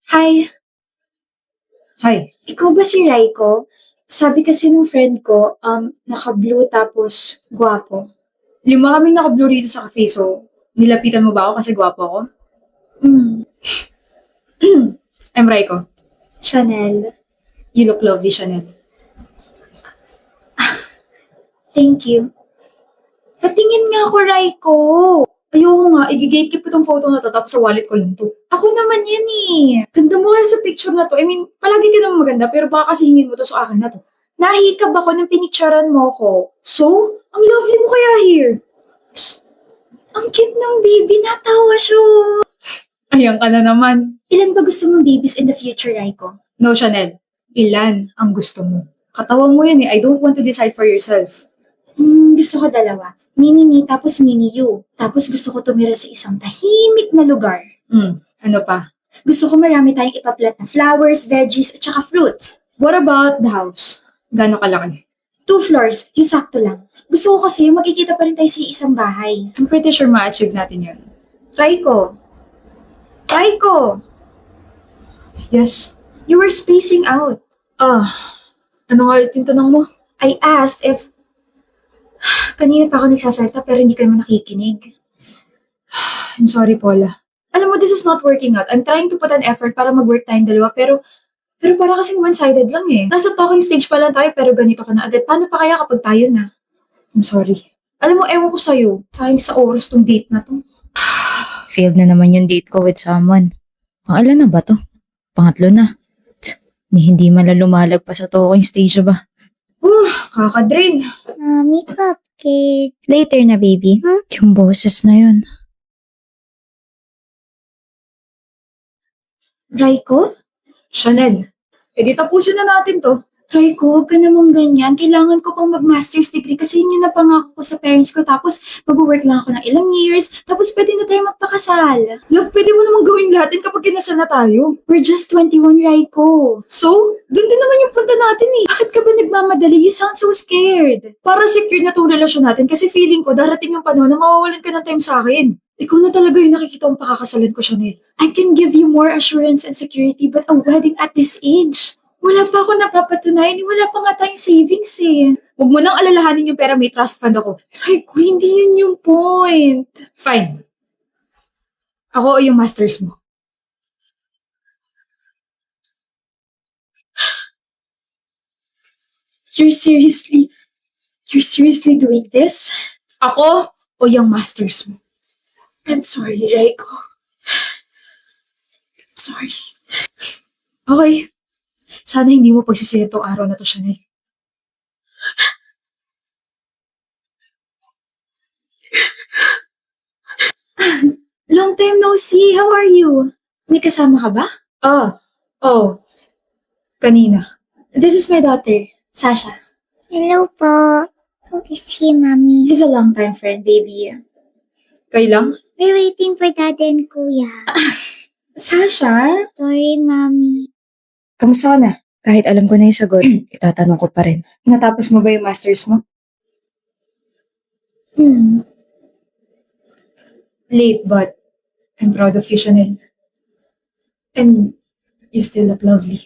Hi, Hi. ikaw ba si Raiko? Sabi kasi ng friend ko, naka-blue tapos gwapo. 5 kaming naka-blue rito sa cafe, so nilapitan mo ba ako kasi gwapo ako? Hmm, I'm Raiko. Chanel. You look lovely, Chanel. Thank you. Patingin nga ako, Raiko. Ayoko nga, i-gatekeep ko tong photo na to tapos sa wallet ko lang to. Ako naman yan eh. Ganda mo kaya sa picture na to. I mean, palagi ka naman maganda pero baka kasi hingin mo to sa akin na to. Nahikab ako nung pinicturean mo ko. So, ang lovely mo kaya here. Ang cute ng baby, natawa siya. Ayan ka na naman. Ilan ba gusto mong babies in the future, Raiko? No, Chanel. Ilan ang gusto mo? Katawan mo yan eh. I don't want to decide for yourself. Gusto ko dalawa. Mini me tapos mini you. Tapos gusto ko tumira sa isang tahimik na lugar. Ano pa? Gusto ko marami tayong ipaplat na flowers, veggies, at saka fruits. What about the house? Gano'ng kalaki? 2 floors, yung sakto lang. Gusto ko kasi magkikita pa rin tayo sa isang bahay. I'm pretty sure ma-achieve natin yun. Raiko! Raiko! Yes. You were spacing out. Ano nga ulit yung tanong mo? I asked if... Kanina pa ako nagsasalta pero hindi ka naman nakikinig. I'm sorry, Paula. Alam mo, this is not working out. I'm trying to put an effort para mag-work tayong dalawa, pero para kasing one-sided lang eh. Nasa talking stage pa lang tayo, pero ganito ka na agad. Paano pa kaya kapag tayo na? I'm sorry. Alam mo, ewan ko sa'yo. Sayang sa oras tong date na to. Failed na naman yung date ko with someone. Pangilan na ba to? Pangatlo na. Hindi man lang lumalagpas sa talking stage ba? Kakadrain. Mommy, cupcake. Later na, baby. Yung boses na yun. Raiko? Chanel. Di tapusin na natin to. Raiko, huwag ka namang ganyan. Kailangan ko pang mag-master's degree kasi yun yung napangako ko sa parents ko. Tapos, mag-work lang ako ng ilang years. Tapos, pwede na tayo magpakasal. Love, pwede mo namang gawin lahat yun kapag kinasal na tayo. We're just 21, Raiko. So, dun din naman yung punta natin eh. Bakit ka ba nagmamadali? You sound so scared. Para secure na tong relasyon natin kasi feeling ko darating yung panahon na mawawalan ka ng time sa akin. Ikaw na talaga yung nakikita ang pakakasalan ko, Chanel. I can give you more assurance and security, but a wedding at this age? Wala pa ako napapatunayan. Wala pa nga tayong savings eh. Huwag mo nang alalahanin yung pera, may trust fund ako. Raiko, hindi yun yung point. Fine. Ako o yung masters mo? You're seriously doing this? Ako o yung masters mo? I'm sorry, Raiko. I'm sorry. Okay. Sana hindi mo pagsisaya tong araw na to, Chanel. Long time no see. How are you? May kasama ka ba? Kanina. This is my daughter, Sasha. Hello po. Who is he, Mommy? He's a long-time friend, baby. Kayo lang? We're waiting for Dad and Kuya. Sasha? Sorry, Mommy. Kamusta ka na? Kahit alam ko na yung sagot, itatanong ko pa rin. Natapos mo ba yung masters mo? Late, but I'm proud of you, Chanel. And you still look lovely.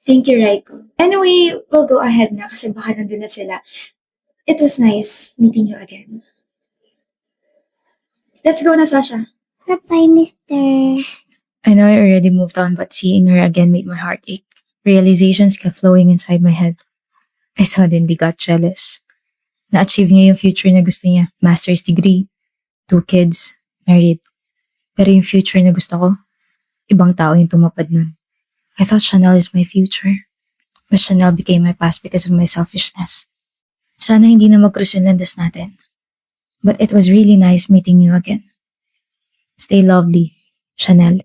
Thank you, Raiko. Anyway, we'll go ahead na kasi baka nandun na sila. It was nice meeting you again. Let's go na, Sasha. Bye-bye, Mister. I know I already moved on, but seeing her again made my heart ache. Realizations kept flowing inside my head. I suddenly got jealous. Na-achieve niya yung future na gusto niya. Master's degree, 2 kids, married. Pero yung future na gusto ko, ibang tao yung tumupad nun. I thought Chanel is my future. But Chanel became my past because of my selfishness. Sana hindi na mag-cross yung landas natin. But it was really nice meeting you again. Stay lovely, Chanel.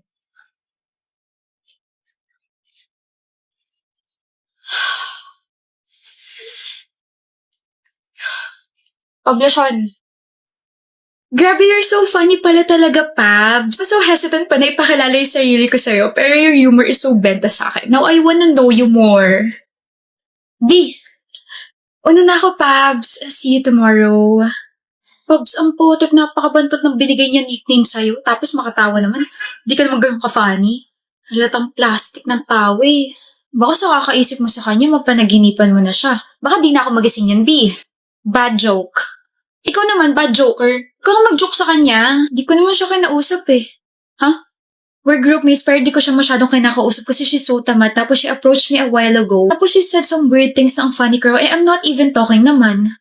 Oblasyon. Grabe, you're so funny pala talaga, Pabs. I'm so hesitant pa na ipakilala yung sarili ko sa'yo, pero your humor is so benta sa akin. Now, I wanna know you more. Di. Una na ako, Pabs. See you tomorrow. Pabs, ang putik, napakabantot ng binigay niya nickname sa'yo. Tapos makatawa naman. Di ka naman ganun ka-funny. Halatang plastic ng tao eh. Baka sa kakaisip mo sa kanya, mapanaginipan mo na siya. Baka di na ako magising yan, B. Bad joke. Ikaw naman, bad joker. Ikaw ka mag-joke sa kanya. Di ko naman siya kinausap eh. Ha? We're groupmates pero di ko siya masyadong kinakausap kasi she's so tamad. Tapos she approached me a while ago. Tapos she said some weird things na ang funny girl. I'm not even talking naman.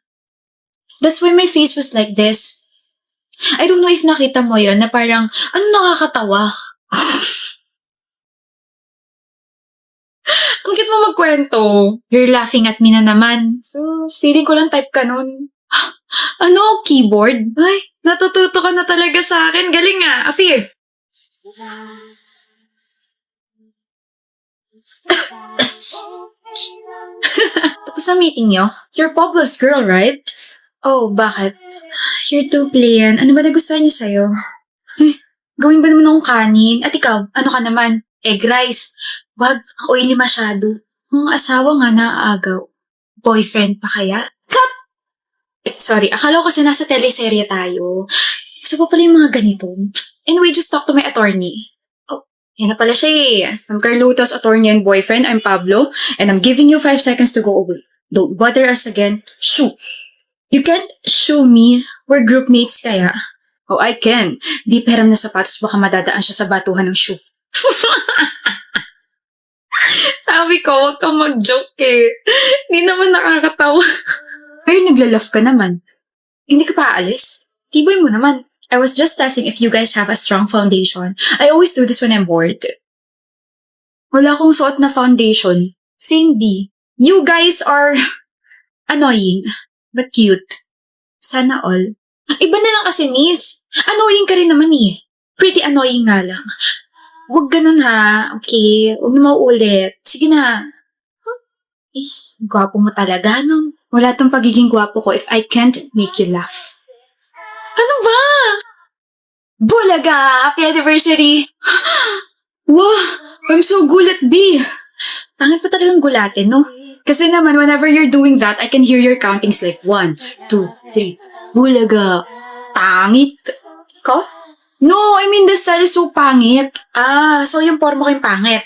That's why my face was like this. I don't know if nakita mo yon na parang, ano nakakatawa? Ang cute mo magkwento. You're laughing at me na naman. So, feeling ko lang type ka nun. Ano? Keyboard? Ay, natututo ka na talaga sa akin. Galing nga. Appear. Tapos sa meeting nyo? You're Pablo's girl, right? Oh, bakit? You're too plain. Ano ba nagustuhan niya sa'yo? Ay, gawin ba naman akong kanin? At ikaw, ano ka naman? Egg rice. Wag, ang oily masyado. Ang asawa nga naaagaw. Boyfriend pa kaya? Cut! Sorry, akala ko kasi nasa teleserye tayo. Gusto pa pala yung mga ganito. Anyway, just talk to my attorney. Oh, yan na pala siya eh. I'm Carlota's attorney and boyfriend. I'm Pablo. And I'm giving you 5 seconds to go away. Don't bother us again. Shoo! You can't shoo me. We're groupmates kaya. Oh, I can. Di peram na sapatos, baka madadaan siya sa batuhan ng shoe. Sabi ko, huwag kang mag-joke eh. Hindi naman nakakatawa. Pero nagla-laugh ka naman. Hindi ka pa aalis? Tibay mo naman. I was just testing if you guys have a strong foundation. I always do this when I'm bored. Wala akong suot na foundation. Same D. You guys are annoying, but cute. Sana all. Iba na lang kasi, miss. Annoying ka rin naman eh. Pretty annoying nga lang. Huwag ganun ha. Okay? Huwag na mauulit. Sige na. Is, gwapo mo talaga, no? Wala tong pagiging gwapo ko if I can't make you laugh. Ano ba? Bulaga! Happy anniversary! Wow! I'm so gulat, B! Pangit pa talagang gulatin, no? Kasi naman, whenever you're doing that, I can hear your countings like 1, 2, 3. Bulaga! Pangit! Ko? No, I mean the style is so pangit. Ah, so yung forma ko yung pangit.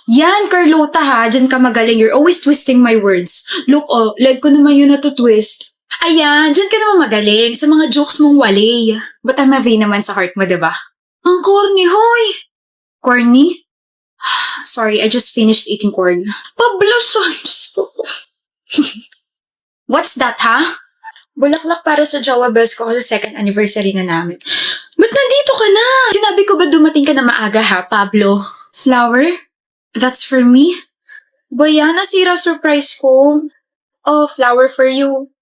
Yan, Carlota ha. Diyan ka magaling. You're always twisting my words. Look, oh, leg ko naman yun na to twist. Ayan, diyan ka naman magaling sa mga jokes mong wali. But I'm a vain naman sa heart mo, diba? Ang corny, hoy! Corny? Sorry, I just finished eating corn. Pablason! Diyos ko. What's that, ha? Bulaklak para sa jowa bells ko kasi second anniversary na namin. Ba't nandito ka na? Sinabi ko ba dumating ka na maaga ha, Pablo? Flower? That's for me? Baya, nasira surprise ko. Oh, flower for you.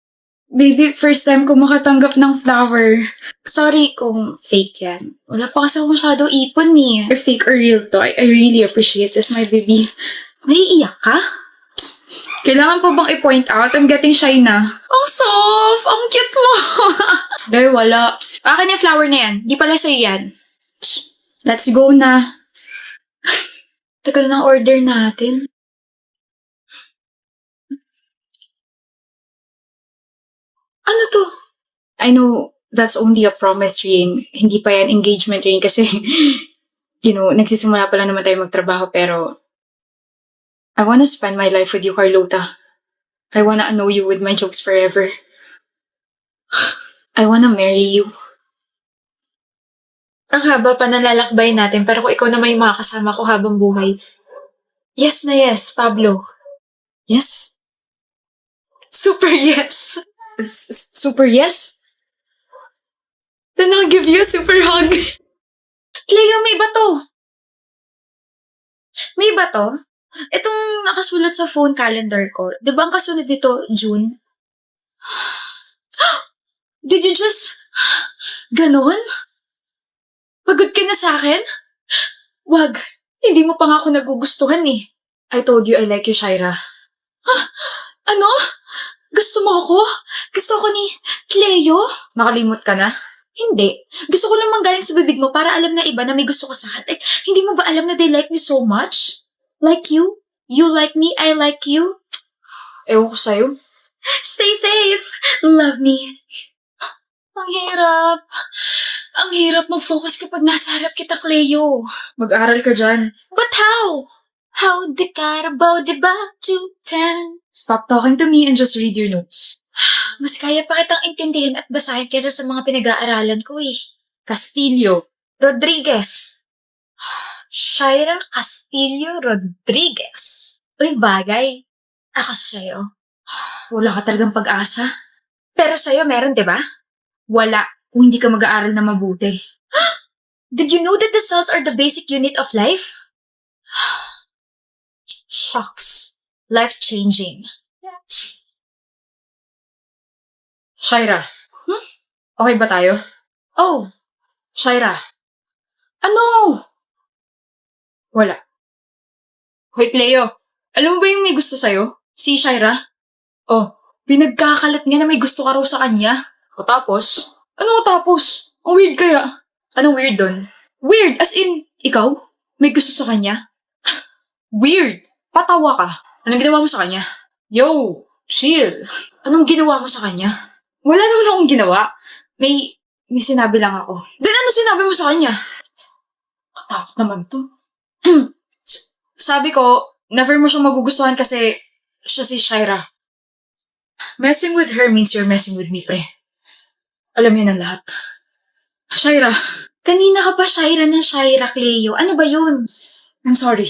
Baby, first time ko makatanggap ng flower. Sorry kung fake yan. Wala pa kasi ako masyado ipon eh. Or fake or real to. I really appreciate this, my baby. Maiiyak ka? Kailangan pa bang i-point out? I'm getting shy na. Ang soft! Ang cute mo! There, wala. Akin yung flower na yan. Di pala sa'yo yan. Let's go na. Tagal ng order natin. Ano to? I know that's only a promise ring. Hindi pa yan engagement ring kasi, nagsisimula pa lang naman tayo magtrabaho pero I wanna spend my life with you, Carlota. I wanna annoy you with my jokes forever. I wanna marry you. Ang haba pa nalalakbay natin pero kung ikaw naman yung makakasama ko habang buhay. Yes na yes, Pablo. Yes? Super yes. Super yes? Then I'll give you a super hug. Cleo, may bato. May bato? Itong nakasulat sa phone calendar ko. Di ba ang kasunod dito, June? Did you just... Ganon? Pagod ka na sa akin? Wag. Hindi mo pa nga ako nagugustuhan eh. I told you I like you, Shaira. Ano? Gusto mo ako? Gusto ko ni Cleo? Nakalimot ka na? Hindi. Gusto ko lang manggaling sa bibig mo para alam na iba na may gusto ko sa akin. Hindi mo ba alam na they like me so much? Like you? You like me, I like you? Ewan ko sa'yo. Stay safe! Love me. Ang hirap. Ang hirap mag-focus kapag nasa harap kita, Cleo. Mag-aral ka dyan. But how? How the Carabao de Batutan? Stop talking to me and just read your notes. Mas kaya pa kitang intindihin at basahin kaysa sa mga pinag-aaralan ko eh. Castillo. Rodriguez. Shaira Castillo Rodriguez. Uy, bagay. Ako sa'yo. Wala ka talagang pag-asa. Pero sa'yo meron, di ba? Wala kung hindi ka mag-aaral na mabuti. Did you know that the cells are the basic unit of life? Shocks. Life-changing. Shaira. Okay ba tayo? Oh, Shaira. ano? Wala. Hoy, Cleo. Alam mo ba yung may gusto sa'yo? Si Shaira? Oh, pinagkakalat niya na may gusto ka raw sa kanya. O tapos? Ano tapos? Ang weird kaya. Anong weird doon? Weird, as in, ikaw? May gusto sa kanya? Weird. Patawa ka. Anong ginawa mo sa kanya? Yo, chill. Anong ginawa mo sa kanya? Wala naman akong ginawa. May sinabi lang ako. Then ano sinabi mo sa kanya? Katakot naman to. Sabi ko, never mo siyang magugustuhan kasi siya si Shaira. Messing with her means you're messing with me, pre. Alam yan ang lahat. Shaira, Kanina ka pa Shaira ng Shaira, Cleo. Ano ba yun? I'm sorry.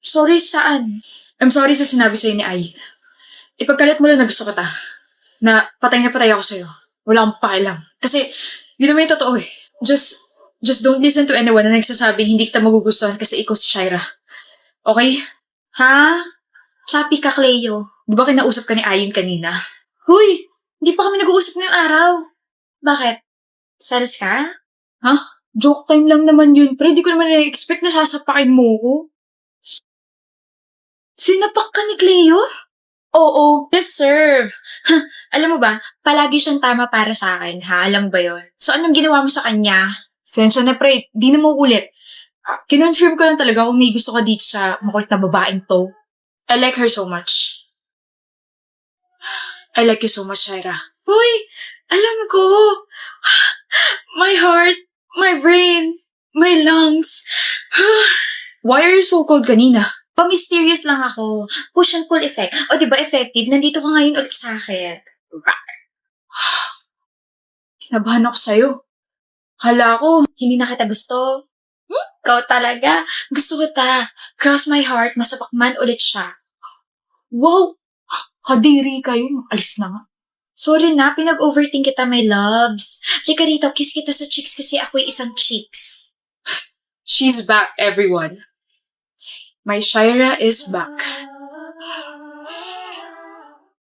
Sorry saan? I'm sorry sa sinabi sa'yo ni Ay. Ipagkalit mo lang na gusto kita. Na patay ako sa'yo. Wala akong pakialam. Kasi, yun naman yung totoo eh. Just don't listen to anyone na nagsasabing hindi kita magugustuhan kasi ikaw si Shaira. Okay? Ha? Chappy ka, Cleo. Di ba kinausap ka ni Ayin kanina? Huy! Hindi pa kami nag-uusap ngayong araw. Bakit? Salas ka? Joke time lang naman yun, pre. Di ko naman na-expect na sasapakin mo ko. Sinapak ka ni Cleo? Oo. Deserve. Alam mo ba, palagi siyang tama para sa akin, ha? Alam mo ba yun? So, anong ginawa mo sa kanya? Sensya na, pre. Di na mo ulit. Kinonfirm ko lang talaga kung may gusto ka dito sa makulit na babaeng to. I like her so much. I like you so much, Shaira. Uy! Alam ko! My heart, my brain, my lungs. Why are you so cold kanina? Pa-mysterious lang ako. Push and pull effect. O, di ba effective? Nandito ka ngayon ulit sa akin. Kinabahan ako sa'yo. Hala ko. Hindi na kita gusto. Ikaw talaga. Gusto kita. Cross my heart, masapakman ulit siya. Wow! Kadiri kayo. Alis na nga. Sorry na, pinag-overthink kita, my loves. Lika rito, kiss kita sa cheeks kasi ako'y isang cheeks. She's back, everyone. My Shaira is back.